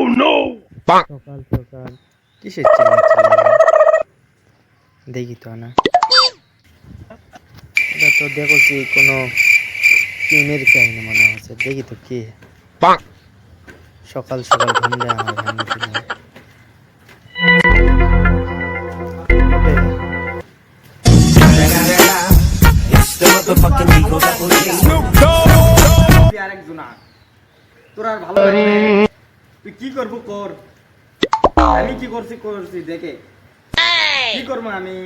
সকাল সকাল কিসের চিল্লাচিল্লি? দেখি তো না, এটা তো দেখছি কোনো প্রেমের কাহিনী মনে হচ্ছে। দেখি তো কি সকাল সকাল ঘুম দেয় আমার ভাঙে দিল। তোর আর ভালো লাগবে? তুই কি করবো কর, আমি কি করছি দেখে কি করবো আমি।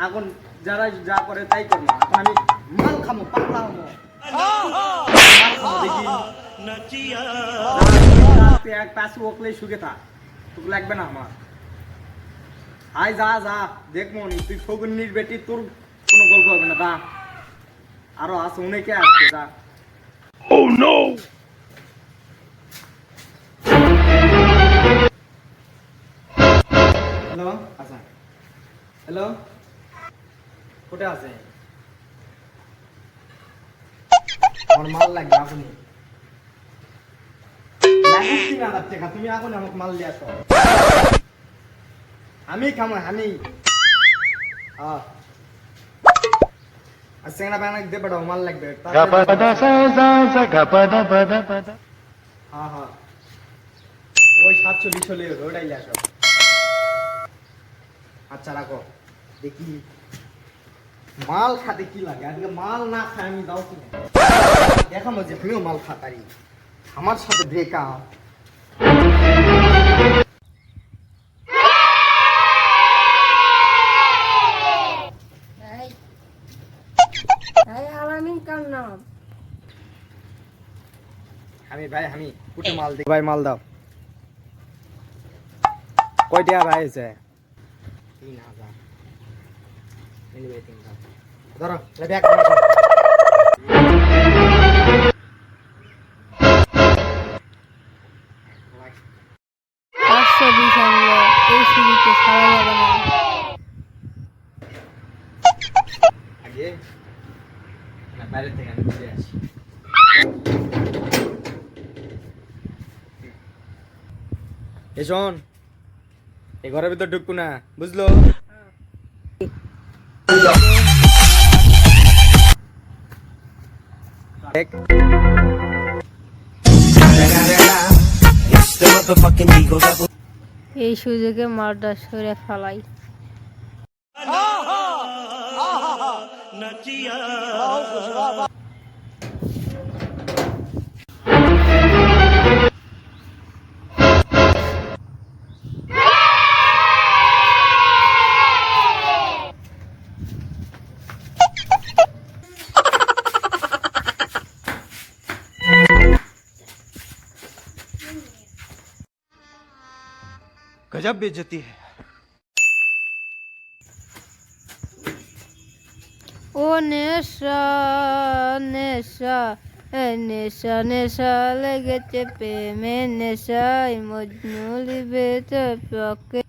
এখন যারা যা করে তাই করবো। এখন আমি মাল খামো, পাতলা হবো, মাল খামো দেখি। তুই এক পাশে ওকলে শুকে থাক, তোকে লাগবে না আমার। আয় যা যা দেখবো নি, তুই ফগুন্নির বেটি, তোর কোনো গল্প হবে না। যা, আরো আছে অনেকে আসছে, যা। Oh no! হ্যালো, আচ্ছা, হ্যালো, কোথায় আছে? আমার মাল লাগবে আপনি। লাগুক ৩,০০০ টাকা, তুমি এখন আমাকে মাল দিয়ে আসো। আমি খামো, আমি চেংড়া ব্যাংক দিয়ে পাঠাও, মাল লাগবে। হ্যাঁ হ্যাঁ, ওই 720 হলে ওটাই আসো। আচ্ছা রাখো, দেখি মাল খাতে কি লাগে। আজকে মাল না খাই আমি দাও কি দেখাবো যে আমিও মাল খাতারি, আমার সাথে ব্রেকআপ। আমি ভাই, আমি কুটে মাল দিই ভাই, মাল দাও। কয়টা ভাই আছে? ৩,০০০। নিবে ৩,০০০। ধরো ব্যাগ রাখো। 520 আনলো, এই সিঁড়িতে সারা যাবে না। আগে না, বাইরে থেকে আমি ঘুরে আসি। এ শোন, এই ঘরের ভিতর ঢুকবো না, বুঝলো? এই সুযোগে মারটা সরে ফেলাই। गजब बेइज्जती है। ও নেশা নেশা নেশা নেশা লেগেছে প্রেমে নেশাই মজনু লিবেতে পকে।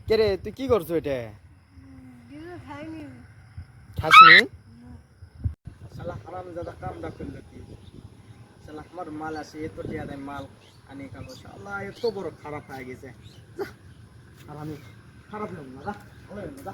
কে রে, তুই কি করছো এটা? খাসনি? শালা হারামজাদা কামটা করলো কি? শালা আমার মাল আছে, এত টিয়া মাল আনি কাম। শালা এত বড় খারাপ হয়ে গেছে। আর আমি খারাপ না, ভালো না।